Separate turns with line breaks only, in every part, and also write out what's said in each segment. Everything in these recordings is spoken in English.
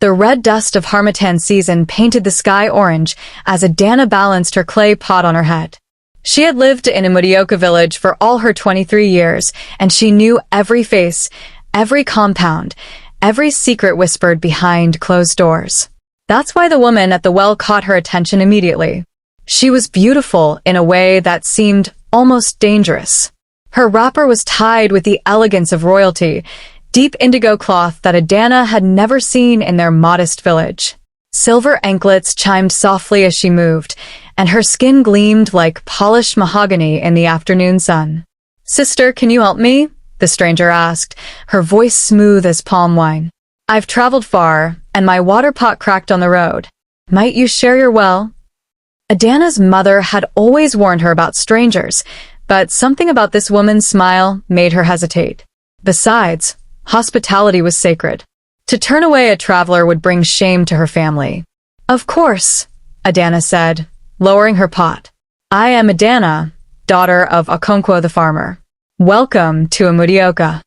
The red dust of harmattan season painted the sky orange as Adana balanced her clay pot on her head. She had lived in a Mudioka village for all her 23 years, and she knew every face, every compound, every secret whispered behind closed doors. That's why the woman at the well caught her attention immediately. She was beautiful in a way that seemed almost dangerous. Her wrapper was tied with the elegance of royalty, deep indigo cloth that Adana had never seen in their modest village. Silver anklets chimed softly as she moved, and her skin gleamed like polished mahogany in the afternoon sun. "Sister, can you help me?" the stranger asked, her voice smooth as palm wine. "I've traveled far, and my water pot cracked on the road. Might you share your well?" Adana's mother had always warned her about strangers, but something about this woman's smile made her hesitate. Besides, hospitality was sacred. To turn away a traveler would bring shame to her family. "Of course," Adana said, lowering her pot. "I am Adana, daughter of Okonkwo the farmer. Welcome to Mudioka."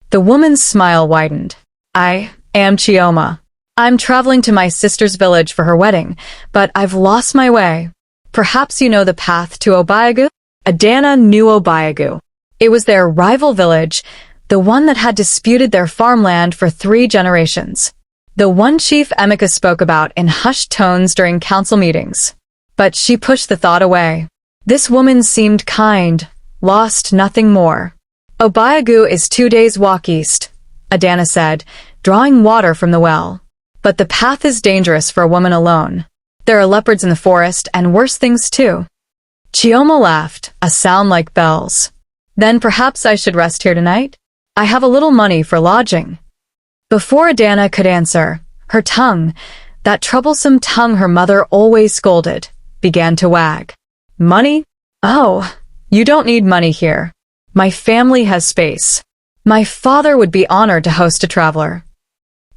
The woman's smile widened. "I am Chioma. I'm traveling to my sister's village for her wedding, but I've lost my way. Perhaps you know the path to Obayagu?" Adana knew Obayagu. It was their rival village, the one that had disputed their farmland for 3 generations. The one Chief Emeka spoke about in hushed tones during council meetings. But she pushed the thought away. This woman seemed kind, lost nothing more. "Obayagu is 2 days' walk east," Adana said, drawing water from the well. "But the path is dangerous for a woman alone. There are leopards in the forest and worse things too." Chioma laughed, a sound like bells. "Then perhaps I should rest here tonight? I have a little money for lodging." Before Adana could answer, her tongue, that troublesome tongue her mother always scolded, began to wag. "Money? Oh, you don't need money here. My family has space. My father would be honored to host a traveler."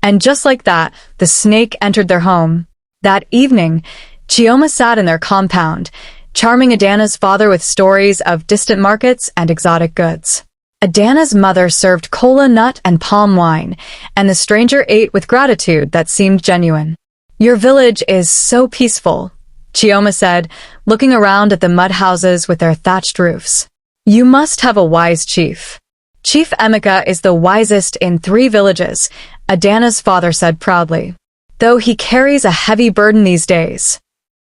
And just like that, the snake entered their home. That evening, Chioma sat in their compound, charming Adana's father with stories of distant markets and exotic goods. Adana's mother served kola nut and palm wine, and the stranger ate with gratitude that seemed genuine. "Your village is so peaceful," Chioma said, looking around at the mud houses with their thatched roofs. "You must have a wise chief." "Chief Emeka is the wisest in 3 villages," Adana's father said proudly, "though he carries a heavy burden these days."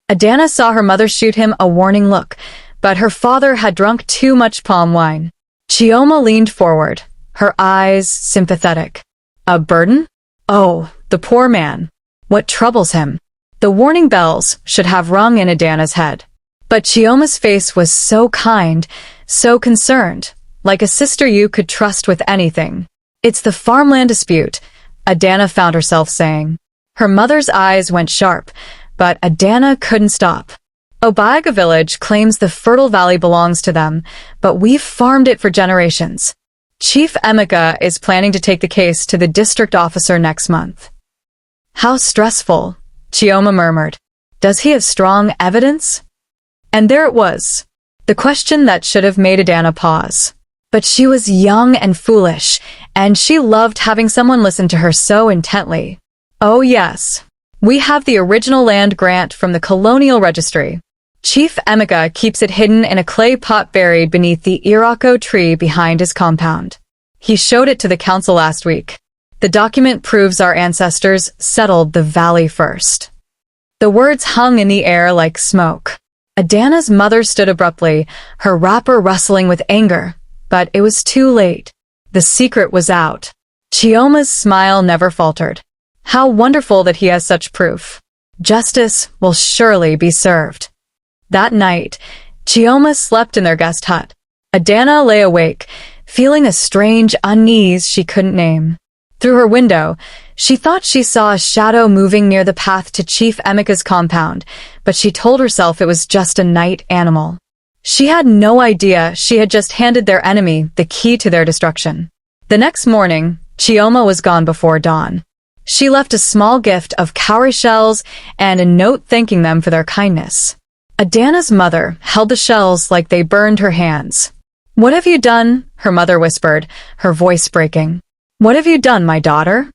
Adana saw her mother shoot him a warning look, but her father had drunk too much palm wine. Chioma leaned forward, her eyes sympathetic. "A burden? Oh, the poor man. What troubles him?" The warning bells should have rung in Adana's head. But Chioma's face was so kind, so concerned, like a sister you could trust with anything. "It's the farmland dispute," Adana found herself saying. Her mother's eyes went sharp, but Adana couldn't stop. "Obayaga village claims the fertile valley belongs to them, but we've farmed it for generations. Chief Emeka is planning to take the case to the district officer next month." "How stressful," Chioma murmured. "Does he have strong evidence?" And there it was, the question that should have made Adana pause. But she was young and foolish, and she loved having someone listen to her so intently. "Oh yes, we have the original land grant from the colonial registry. Chief Emeka keeps it hidden in a clay pot buried beneath the irako tree behind his compound. He showed it to the council last week. The document proves our ancestors settled the valley first." The words hung in the air like smoke. Adana's mother stood abruptly, her wrapper rustling with anger, but it was too late. The secret was out. Chioma's smile never faltered. "How wonderful that he has such proof. Justice will surely be served." That night, Chioma slept in their guest hut. Adana lay awake, feeling a strange unease she couldn't name. Through her window, she thought she saw a shadow moving near the path to Chief Emeka's compound, but she told herself it was just a night animal. She had no idea she had just handed their enemy the key to their destruction. The next morning, Chioma was gone before dawn. She left a small gift of cowrie shells and a note thanking them for their kindness. Adana's mother held the shells like they burned her hands. "What have you done?" her mother whispered, her voice breaking. "What have you done, my daughter?"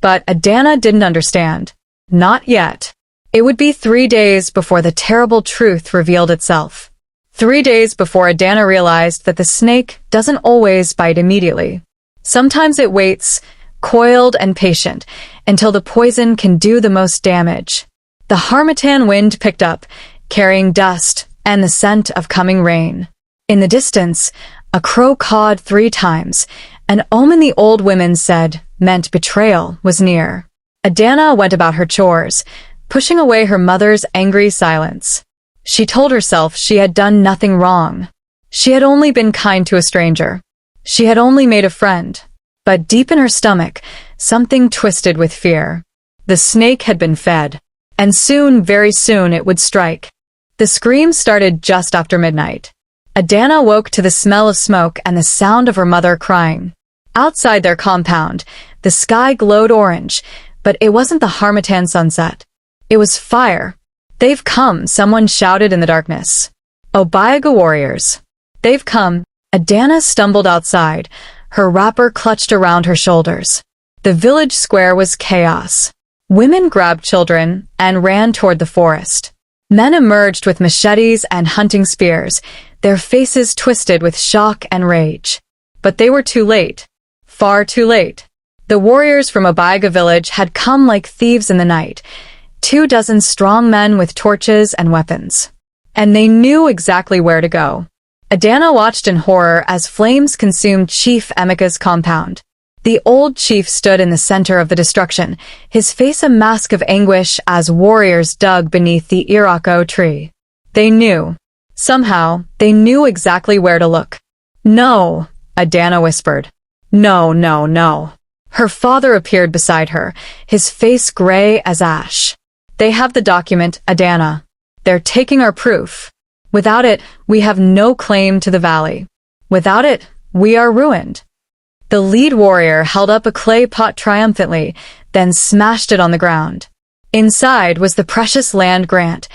But Adana didn't understand. Not yet. It would be 3 days before the terrible truth revealed itself. 3 days before Adana realized that the snake doesn't always bite immediately. Sometimes it waits, coiled and patient, until the poison can do the most damage. The harmattan wind picked up, carrying dust and the scent of coming rain. In the distance, a crow cawed 3 times, an omen the old women said meant betrayal was near. Adana went about her chores, pushing away her mother's angry silence. She told herself she had done nothing wrong. She had only been kind to a stranger. She had only made a friend. But deep in her stomach, something twisted with fear. The snake had been fed. And soon, very soon, it would strike. The screams started just after midnight. Adana woke to the smell of smoke and the sound of her mother crying. Outside their compound, the sky glowed orange, but it wasn't the harmattan sunset. It was fire. They've come, someone shouted in the darkness. Obayaga warriors. They've come. Adana stumbled outside, her wrapper clutched around her shoulders. The village square was chaos. Women grabbed children and ran toward the forest. Men emerged with machetes and hunting spears, their faces twisted with shock and rage. But they were too late. Far too late. The warriors from Obayaga village had come like thieves in the night, 24 strong men with torches and weapons. And they knew exactly where to go. Adana watched in horror as flames consumed Chief Emeka's compound. The old chief stood in the center of the destruction, his face a mask of anguish as warriors dug beneath the Irako tree. They knew. Somehow, they knew exactly where to look. No, Adana whispered. No, no, no. Her father appeared beside her, his face gray as ash. They have the document, Adana. They're taking our proof. Without it, we have no claim to the valley. Without it, we are ruined. The lead warrior held up a clay pot triumphantly, then smashed it on the ground. Inside was the precious land grant,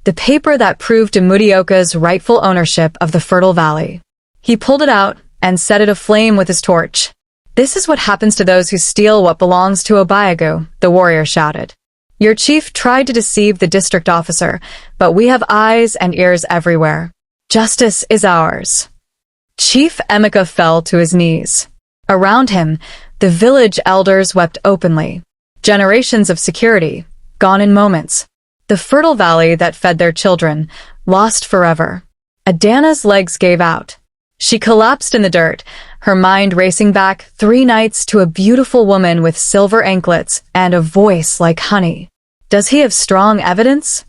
the paper that proved Mudioka's rightful ownership of the fertile valley. He pulled it out and set it aflame with his torch. This is what happens to those who steal what belongs to Obayaga, the warrior shouted. Your chief tried to deceive the district officer, but we have eyes and ears everywhere. Justice is ours. Chief Emeka fell to his knees. Around him, the village elders wept openly. Generations of security, gone in moments. The fertile valley that fed their children, lost forever. Adana's legs gave out. She collapsed in the dirt, her mind racing back 3 nights to a beautiful woman with silver anklets and a voice like honey. Does he have strong evidence?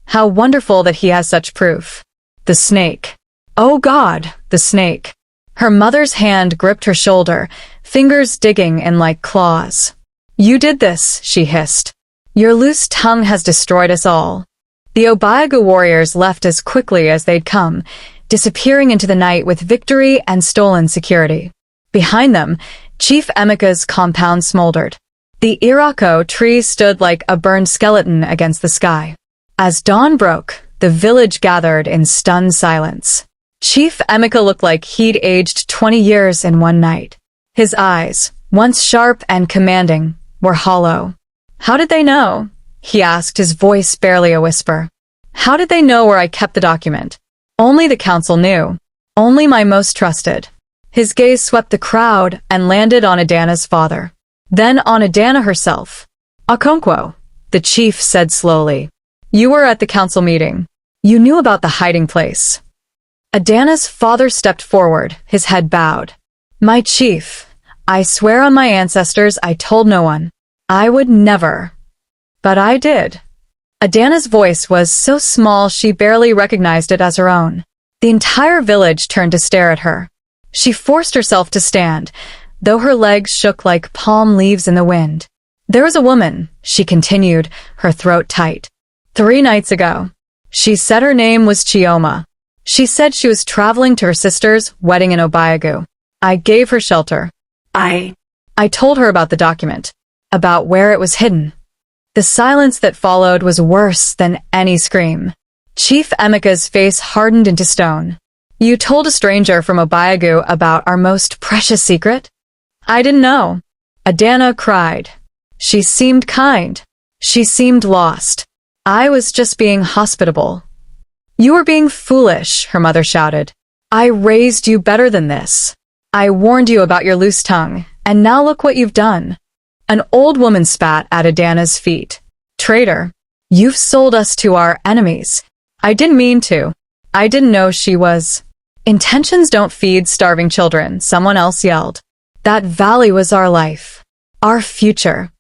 How wonderful that he has such proof. The snake. Oh God, the snake. Her mother's hand gripped her shoulder, fingers digging in like claws. You did this, she hissed. Your loose tongue has destroyed us all. The Obayaga warriors left as quickly as they'd come, disappearing into the night with victory and stolen security. Behind them, Chief Emeka's compound smoldered. The Irako tree stood like a burned skeleton against the sky. As dawn broke, the village gathered in stunned silence. Chief Emeka looked like he'd aged 20 years in one night. His eyes, once sharp and commanding, were hollow. How did they know? He asked, his voice barely a whisper. How did they know where I kept the document? Only the council knew. Only my most trusted. His gaze swept the crowd and landed on Adana's father. Then on Adana herself. Okonkwo, the chief said slowly. You were at the council meeting. You knew about the hiding place. Adana's father stepped forward, his head bowed. My chief, I swear on my ancestors I told no one. I would never. But I did. Adana's voice was so small she barely recognized it as her own. The entire village turned to stare at her. She forced herself to stand, though her legs shook like palm leaves in the wind. There was a woman, she continued, her throat tight. 3 nights ago. She said her name was Chioma. She said she was traveling to her sister's wedding in Obayaga. I gave her shelter. I told her about the document, about where it was hidden. The silence that followed was worse than any scream. Chief Emeka's face hardened into stone. You told a stranger from Obayaga about our most precious secret? I didn't know. Adana cried. She seemed kind. She seemed lost. I was just being hospitable. You were being foolish, her mother shouted. I raised you better than this. I warned you about your loose tongue, and now look what you've done. An old woman spat at Adana's feet. Traitor, you've sold us to our enemies. I didn't mean to. I didn't know she was. Intentions don't feed starving children, someone else yelled. That valley was our life. Our future.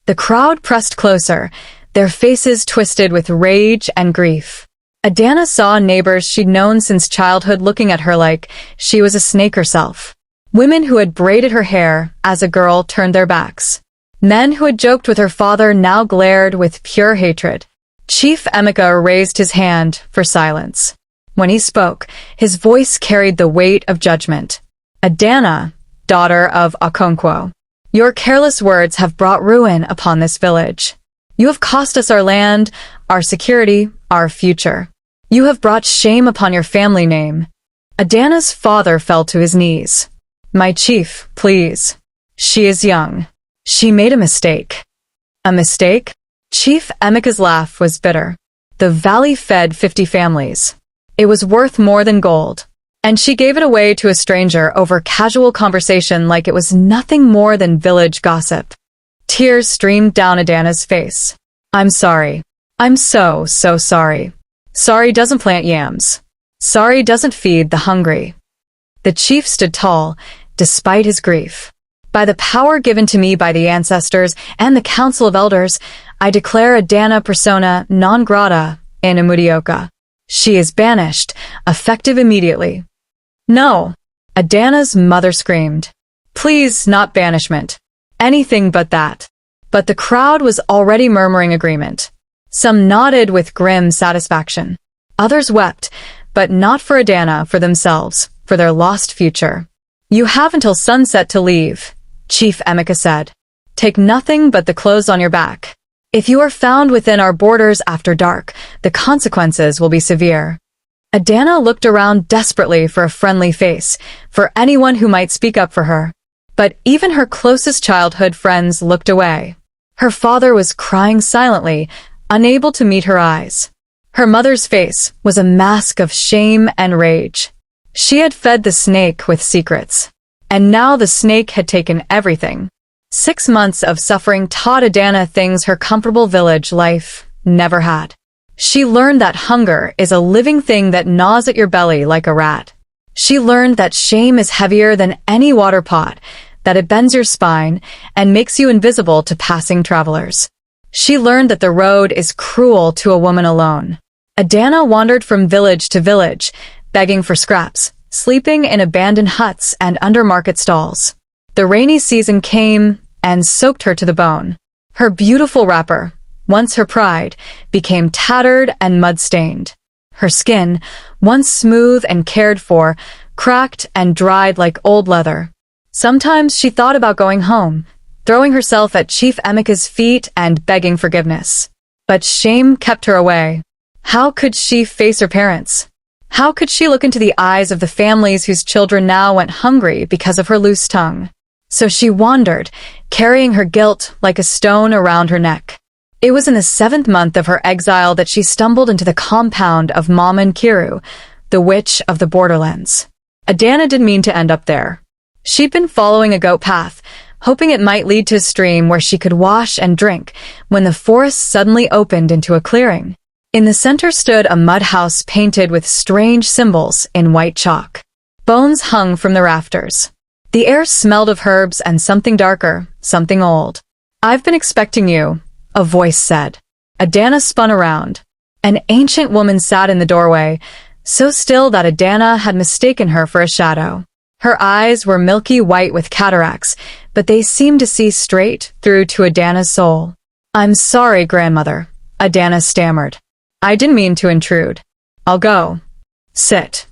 The crowd pressed closer, their faces twisted with rage and grief. Adana saw neighbors she'd known since childhood looking at her like she was a snake herself. Women who had braided her hair as a girl turned their backs. Men who had joked with her father now glared with pure hatred. Chief Emeka raised his hand for silence. When he spoke, his voice carried the weight of judgment. Adana, daughter of Okonkwo, your careless words have brought ruin upon this village. You have cost us our land, our security, our future. You have brought shame upon your family name. Adana's father fell to his knees. My chief, please. She is young. She made a mistake. A mistake? Chief Emeka's laugh was bitter. The valley fed 50 families. It was worth more than gold. And she gave it away to a stranger over casual conversation like it was nothing more than village gossip. Tears streamed down Adana's face. I'm sorry. I'm so sorry. Sorry doesn't plant yams. Sorry doesn't feed the hungry. The chief stood tall, despite his grief. By the power given to me by the ancestors and the council of elders, I declare Adana persona non grata in Imudioka. She is banished, effective immediately. No, Adana's mother screamed. Please, not banishment. Anything but that. But the crowd was already murmuring agreement. Some nodded with grim satisfaction. Others wept, but not for Adana, for themselves, for their lost future. You have until sunset to leave, Chief Emeka said. Take nothing but the clothes on your back. If you are found within our borders after dark, the consequences will be severe. Adana looked around desperately for a friendly face, for anyone who might speak up for her. But even her closest childhood friends looked away. Her father was crying silently, unable to meet her eyes. Her mother's face was a mask of shame and rage. She had fed the snake with secrets. And now the snake had taken everything. 6 months of suffering taught Adana things her comfortable village life never had. She learned that hunger is a living thing that gnaws at your belly like a rat. She learned that shame is heavier than any water pot, that it bends your spine and makes you invisible to passing travelers. She learned that the road is cruel to a woman alone. Adana wandered from village to village, begging for scraps, sleeping in abandoned huts and under market stalls. The rainy season came and soaked her to the bone. Her beautiful wrapper, once her pride, became tattered and mud-stained. Her skin, once smooth and cared for, cracked and dried like old leather. Sometimes she thought about going home, throwing herself at Chief Emeka's feet and begging forgiveness. But shame kept her away. How could she face her parents? How could she look into the eyes of the families whose children now went hungry because of her loose tongue? So she wandered, carrying her guilt like a stone around her neck. It was in the 7th month of her exile that she stumbled into the compound of Mama Nkiru, the witch of the borderlands. Adana didn't mean to end up there. She'd been following a goat path, hoping it might lead to a stream where she could wash and drink, when the forest suddenly opened into a clearing. In the center stood a mud house painted with strange symbols in white chalk. Bones hung from the rafters. The air smelled of herbs and something darker, something old. I've been expecting you, a voice said. Adana spun around. An ancient woman sat in the doorway, so still that Adana had mistaken her for a shadow. Her eyes were milky white with cataracts, but they seemed to see straight through to Adana's soul. I'm sorry, grandmother, Adana stammered. I didn't mean to intrude. I'll go. Sit.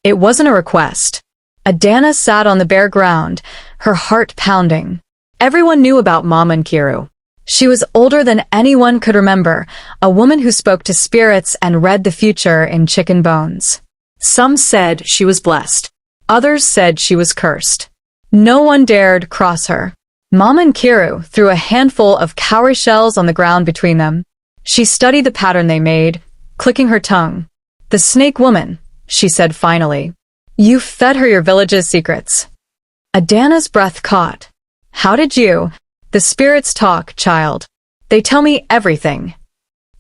It wasn't a request. Adana sat on the bare ground, her heart pounding. Everyone knew about Mama Nkiru. She was older than anyone could remember, a woman who spoke to spirits and read the future in chicken bones. Some said she was blessed. Others said she was cursed. No one dared cross her. Mama and Kiru threw a handful of cowrie shells on the ground between them. She studied the pattern they made, clicking her tongue. "The snake woman," she said finally. "You fed her your village's secrets." Adana's breath caught. "How did you?" "The spirits talk, child. They tell me everything."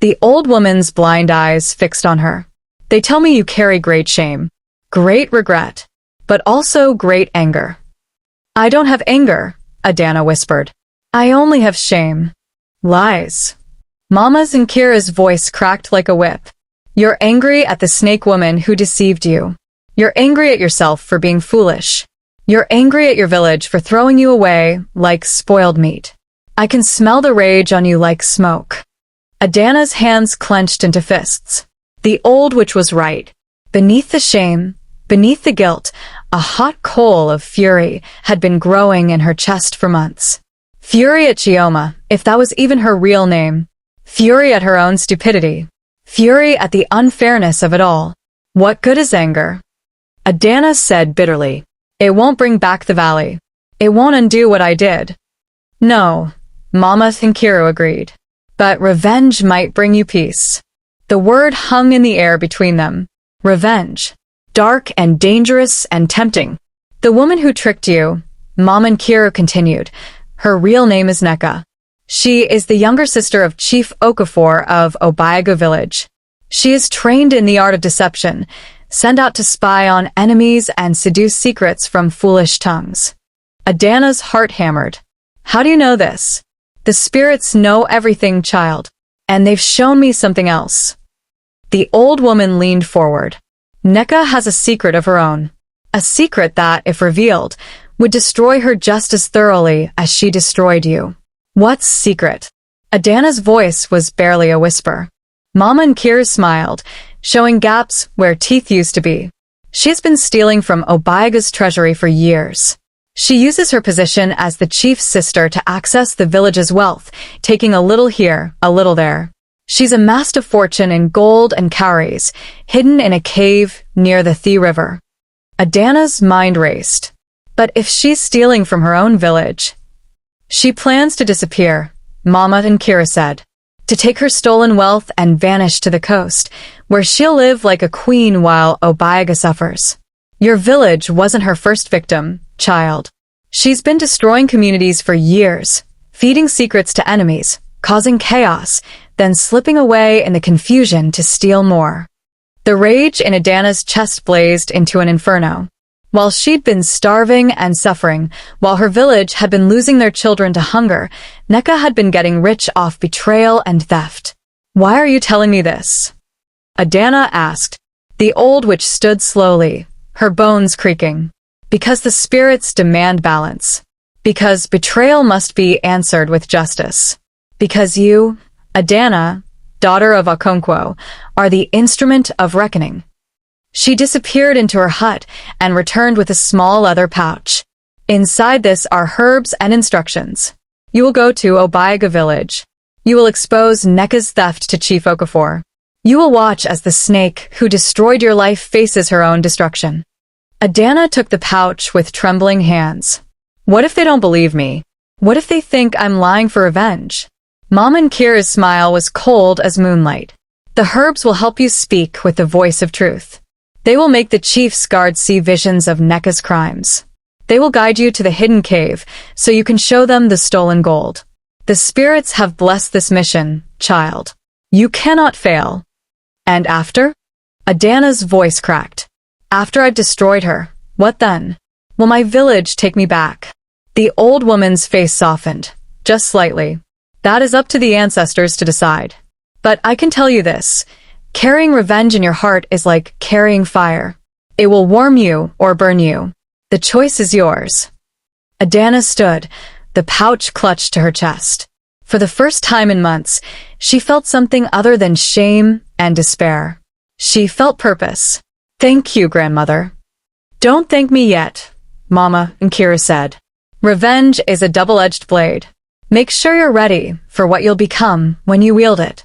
The old woman's blind eyes fixed on her. "They tell me you carry great shame, great regret, but also great anger." "I don't have anger," Adana whispered. "I only have shame." "Lies." Mama's and Kira's voice cracked like a whip. "You're angry at the snake woman who deceived you. You're angry at yourself for being foolish. You're angry at your village for throwing you away like spoiled meat. I can smell the rage on you like smoke." Adana's hands clenched into fists. The old witch was right. Beneath the shame, beneath the guilt, a hot coal of fury had been growing in her chest for months. Fury at Chioma, if that was even her real name. Fury at her own stupidity. Fury at the unfairness of it all. "What good is anger?" Adana said bitterly. "It won't bring back the valley. It won't undo what I did." "No," Mama and Kiru agreed. "But revenge might bring you peace." The word hung in the air between them. Revenge. Dark and dangerous and tempting. "The woman who tricked you," Mama and Kiru continued. "Her real name is Neka. She is the younger sister of Chief Okafor of Obayaga village. She is trained in the art of deception, sent out to spy on enemies and seduce secrets from foolish tongues." Adana's heart hammered. "How do you know this?" "The spirits know everything, child. And they've shown me something else." The old woman leaned forward. "Neka has a secret of her own. A secret that, if revealed, would destroy her just as thoroughly as she destroyed you." "What secret?" Adana's voice was barely a whisper. Mama and Kira smiled, showing gaps where teeth used to be. "She has been stealing from Obayaga's treasury for years. She uses her position as the chief's sister to access the village's wealth, taking a little here, a little there. She's amassed a fortune in gold and cowries, hidden in a cave near the Thi River." Adana's mind raced. "But if she's stealing from her own village..." "She plans to disappear," Mama and Kira said. "To take her stolen wealth and vanish to the coast, where she'll live like a queen while Obayaga suffers. Your village wasn't her first victim, child. She's been destroying communities for years, feeding secrets to enemies, causing chaos, then slipping away in the confusion to steal more." The rage in Adana's chest blazed into an inferno. While she'd been starving and suffering, while her village had been losing their children to hunger, Neka had been getting rich off betrayal and theft. "Why are you telling me this?" Adana asked. The old witch stood slowly, her bones creaking. "Because the spirits demand balance. Because betrayal must be answered with justice. Because you, Adana, daughter of Okonkwo, are the instrument of reckoning." She disappeared into her hut and returned with a small leather pouch. "Inside this are herbs and instructions. You will go to Obayaga village. You will expose Neka's theft to Chief Okafor. You will watch as the snake who destroyed your life faces her own destruction." Adana took the pouch with trembling hands. "What if they don't believe me? What if they think I'm lying for revenge?" Mama and Kira's smile was cold as moonlight. "The herbs will help you speak with the voice of truth. They will make the chief's guards see visions of Neka's crimes. They will guide you to the hidden cave so you can show them the stolen gold. The spirits have blessed this mission, child. You cannot fail." "And after?" Adana's voice cracked. "After I've destroyed her, what then? Will my village take me back?" The old woman's face softened, just slightly. "That is up to the ancestors to decide. But I can tell you this. Carrying revenge in your heart is like carrying fire. It will warm you or burn you. The choice is yours." Adana stood, the pouch clutched to her chest. For the first time in months, she felt something other than shame and despair. She felt purpose. "Thank you, grandmother." "Don't thank me yet," Mama and Kira said. "Revenge is a double-edged blade. Make sure you're ready for what you'll become when you wield it."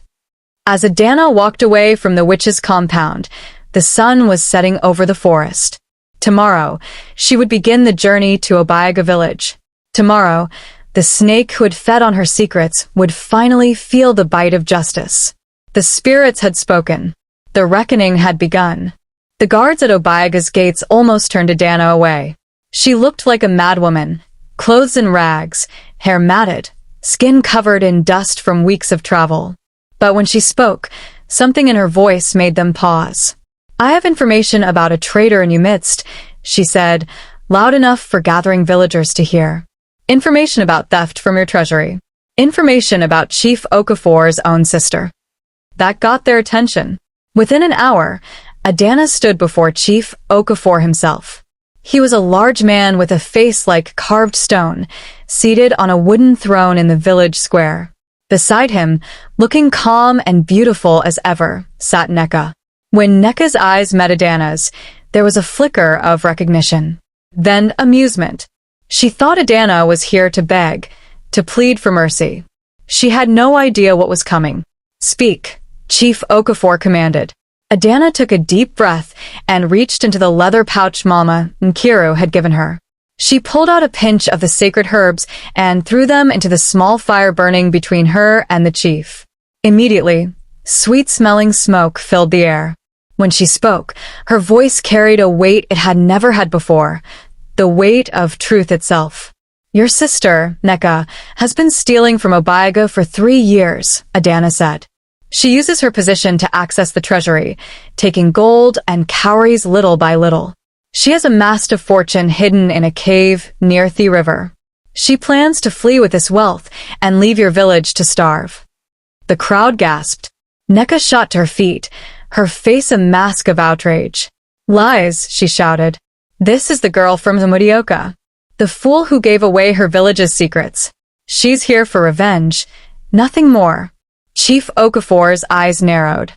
As Adana walked away from the witch's compound, the sun was setting over the forest. Tomorrow, she would begin the journey to Obayaga village. Tomorrow, The snake who had fed on her secrets would finally feel the bite of justice. The spirits had spoken. The reckoning had begun. The guards at Obiaga's gates almost turned Adana away. She looked like a madwoman, clothes in rags, hair matted, skin covered in dust from weeks of travel. But when she spoke, something in her voice made them pause. "I have information about a traitor in your midst," she said, loud enough for gathering villagers to hear. "Information about theft from your treasury. Information about Chief Okafor's own sister." That got their attention. Within an hour, Adana stood before Chief Okafor himself. He was a large man with a face like carved stone, seated on a wooden throne in the village square. Beside him, looking calm and beautiful as ever, sat Neka. When Neka's eyes met Adana's, there was a flicker of recognition. Then amusement. She thought Adana was here to beg, to plead for mercy. She had no idea what was coming. "Speak," Chief Okafor commanded. Adana took a deep breath and reached into the leather pouch Mama Nkiru had given her. She pulled out a pinch of the sacred herbs and threw them into the small fire burning between her and the chief. Immediately, sweet-smelling smoke filled the air. When she spoke, her voice carried a weight it had never had before, the weight of truth itself. "Your sister, Neka, has been stealing from Obiaga for 3 years, Adana said. She uses her position to access the treasury, taking gold and cowries little by little. She has amassed a fortune hidden in a cave near the river. She plans to flee with this wealth and leave your village to starve." The crowd gasped. Neka shot to her feet, her face a mask of outrage. "Lies," she shouted. "This is the girl from Zamudioka, the fool who gave away her village's secrets. She's here for revenge, nothing more." Chief Okafor's eyes narrowed.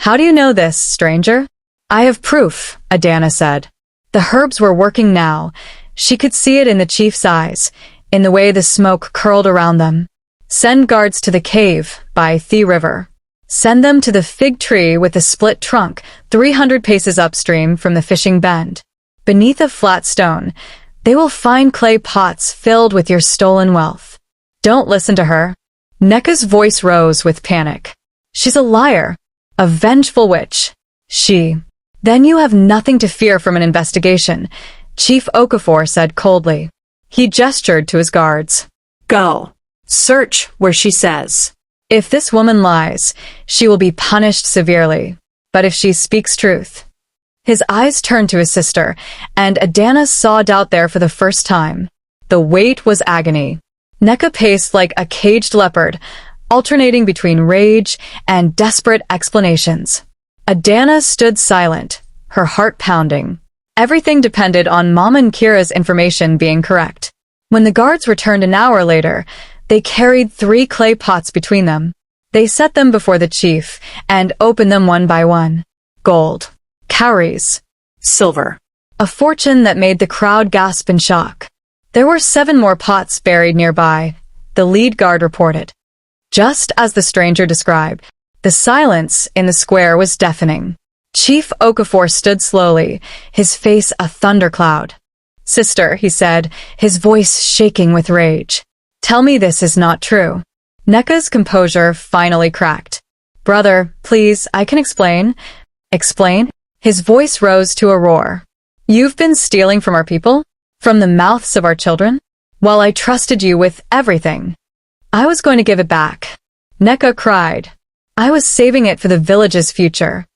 "How do you know this, stranger?" "I have proof," Adana said. The herbs were working now. She could see it in the chief's eyes, in the way the smoke curled around them. "Send guards to the cave by the river. Send them to the fig tree with the split trunk 300 paces upstream from the fishing bend. Beneath a flat stone, they will find clay pots filled with your stolen wealth. Don't listen to her." Neka's voice rose with panic. "She's a liar, a vengeful witch. Then you have nothing to fear from an investigation," Chief Okafor said coldly. He gestured to his guards. "Go. Search where she says. If this woman lies, she will be punished severely. But if she speaks truth..." His eyes turned to his sister, and Adana saw doubt there for the first time. The weight was agony. Neka paced like a caged leopard, alternating between rage and desperate explanations. Adana stood silent, her heart pounding. Everything depended on Mama Nkira's information being correct. When the guards returned an hour later, they carried 3 clay pots between them. They set them before the chief and opened them one by one. Gold, cowries, silver. A fortune that made the crowd gasp in shock. There were 7 more pots buried nearby, the lead guard reported. Just as the stranger described, the silence in the square was deafening. Chief Okafor stood slowly, his face a thundercloud. "Sister," he said, his voice shaking with rage. "Tell me this is not true." Neka's composure finally cracked. "Brother, please, I can explain." "Explain?" His voice rose to a roar. "You've been stealing from our people? From the mouths of our children? While I trusted you with everything. I was going to give it back." Neka cried. "I was saving it for the village's future.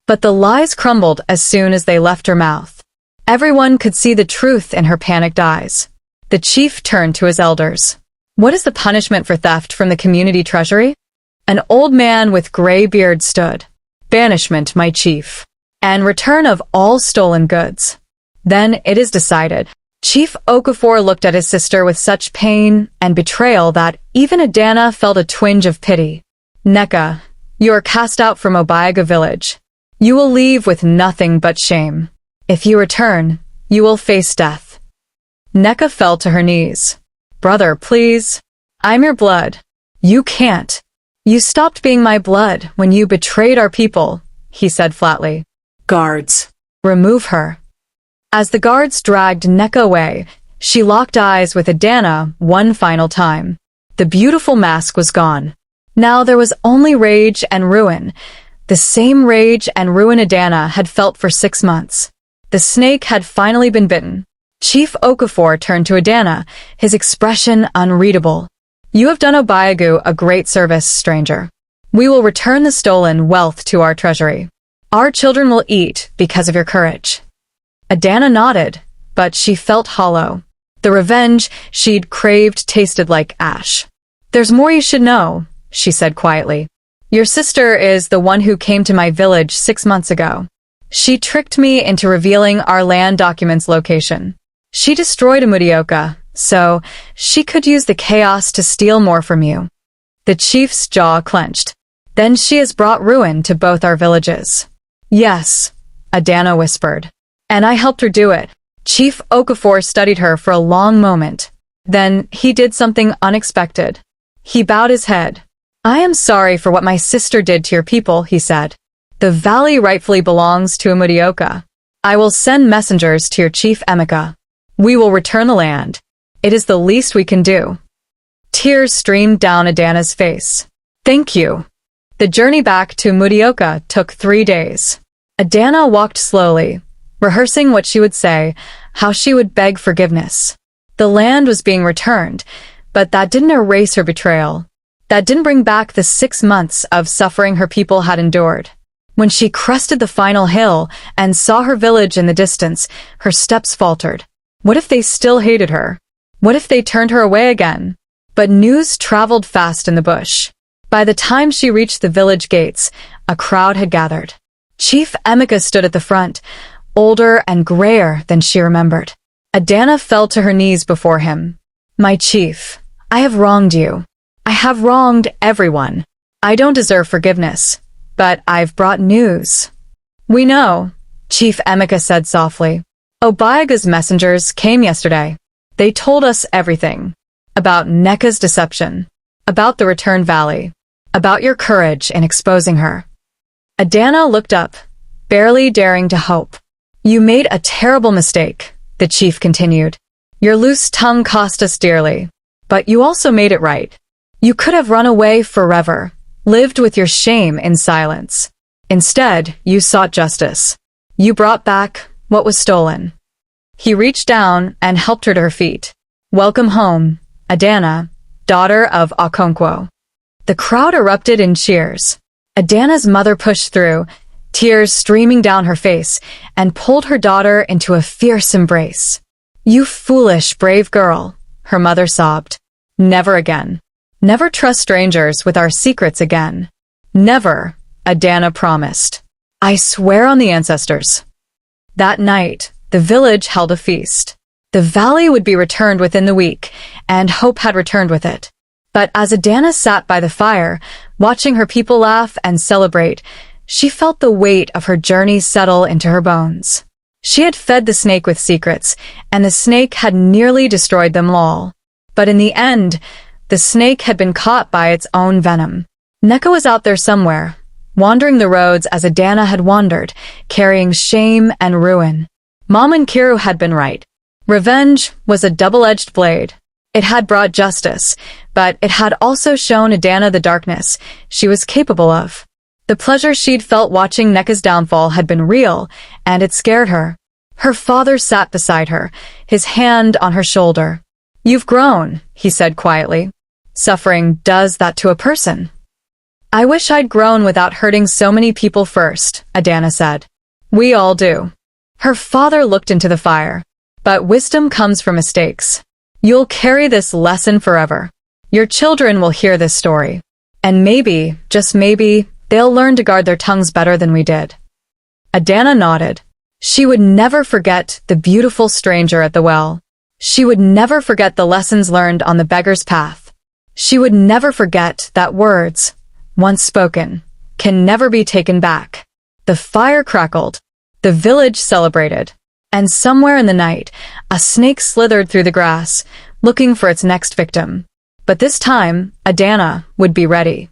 But the lies crumbled as soon as they left her mouth. Everyone could see the truth in her panicked eyes. The chief turned to his elders. "What is the punishment for theft from the community treasury?" An old man with gray beard stood. "Banishment, my chief, and return of all stolen goods." "Then it is decided." Chief Okafor looked at his sister with such pain and betrayal that even Adana felt a twinge of pity. "Neka, you are cast out from Obiaga village. You will leave with nothing but shame. If you return, you will face death." Neka fell to her knees. "Brother, please. I'm your blood. You can't. You stopped being my blood when you betrayed our people," he said flatly. "Guards, remove her." As the guards dragged Neka away, She locked eyes with Adana one final time. The beautiful mask was gone. Now there was only rage and ruin. The same rage and ruin Adana had felt for 6 months. The snake had finally been bitten. Chief Okafor turned to Adana, his expression unreadable. You have done Obayagu a great service, stranger. We will return the stolen wealth to our treasury. Our children will eat because of your courage. Adana nodded, but she felt hollow. The revenge she'd craved tasted like ash. There's more you should know, she said quietly. Your sister is the one who came to my village 6 months ago. She tricked me into revealing our land documents' location. She destroyed Mudioka, so she could use the chaos to steal more from you. The chief's jaw clenched. Then she has brought ruin to both our villages. Yes, Adana whispered. And I helped her do it. Chief Okafor studied her for a long moment. Then he did something unexpected. He bowed his head. I am sorry for what my sister did to your people, he said. The valley rightfully belongs to Mudioka. I will send messengers to your chief Emeka. We will return the land. It is the least we can do. Tears streamed down Adana's face. Thank you. The journey back to Mudioka took 3 days. Adana walked slowly, rehearsing what she would say, how she would beg forgiveness. The land was being returned, but that didn't erase her betrayal. That didn't bring back the 6 months of suffering her people had endured. When she crested the final hill and saw her village in the distance, her steps faltered. What if they still hated her? What if they turned her away again? But news traveled fast in the bush. By the time she reached the village gates, a crowd had gathered. Chief Emeka stood at the front, older and grayer than she remembered. Adana fell to her knees before him. My chief, I have wronged you. I have wronged everyone. I don't deserve forgiveness, but I've brought news. We know, Chief Emeka said softly. Obayaga's messengers came yesterday. They told us everything. About Neka's deception. About the Return Valley. About your courage in exposing her. Adana looked up, barely daring to hope. You made a terrible mistake, the chief continued. Your loose tongue cost us dearly. But you also made it right. You could have run away forever, lived with your shame in silence. Instead, you sought justice. You brought back what was stolen. He reached down and helped her to her feet. Welcome home, Adana, daughter of Okonkwo. The crowd erupted in cheers. Adana's mother pushed through, tears streaming down her face, and pulled her daughter into a fierce embrace. You foolish, brave girl, her mother sobbed. Never again. Never trust strangers with our secrets again. Never, Adana promised. I swear on the ancestors. That night, the village held a feast. The valley would be returned within the week, and hope had returned with it. But as Adana sat by the fire, watching her people laugh and celebrate, she felt the weight of her journey settle into her bones. She had fed the snake with secrets, and the snake had nearly destroyed them all. But in the end, the snake had been caught by its own venom. Neka was out there somewhere, wandering the roads as Adana had wandered, carrying shame and ruin. Mom and Kiru had been right. Revenge was a double-edged blade. It had brought justice, but it had also shown Adana the darkness she was capable of. The pleasure she'd felt watching Neka's downfall had been real, and it scared her. Her father sat beside her, his hand on her shoulder. You've grown, he said quietly. Suffering does that to a person. I wish I'd grown without hurting so many people first, Adana said. We all do. Her father looked into the fire. But wisdom comes from mistakes. You'll carry this lesson forever. Your children will hear this story. And maybe, just maybe, they'll learn to guard their tongues better than we did. Adana nodded. She would never forget the beautiful stranger at the well. She would never forget the lessons learned on the beggar's path. She would never forget that words, once spoken, can never be taken back. The fire crackled. The village celebrated. And somewhere in the night, a snake slithered through the grass, looking for its next victim. But this time, Adana would be ready.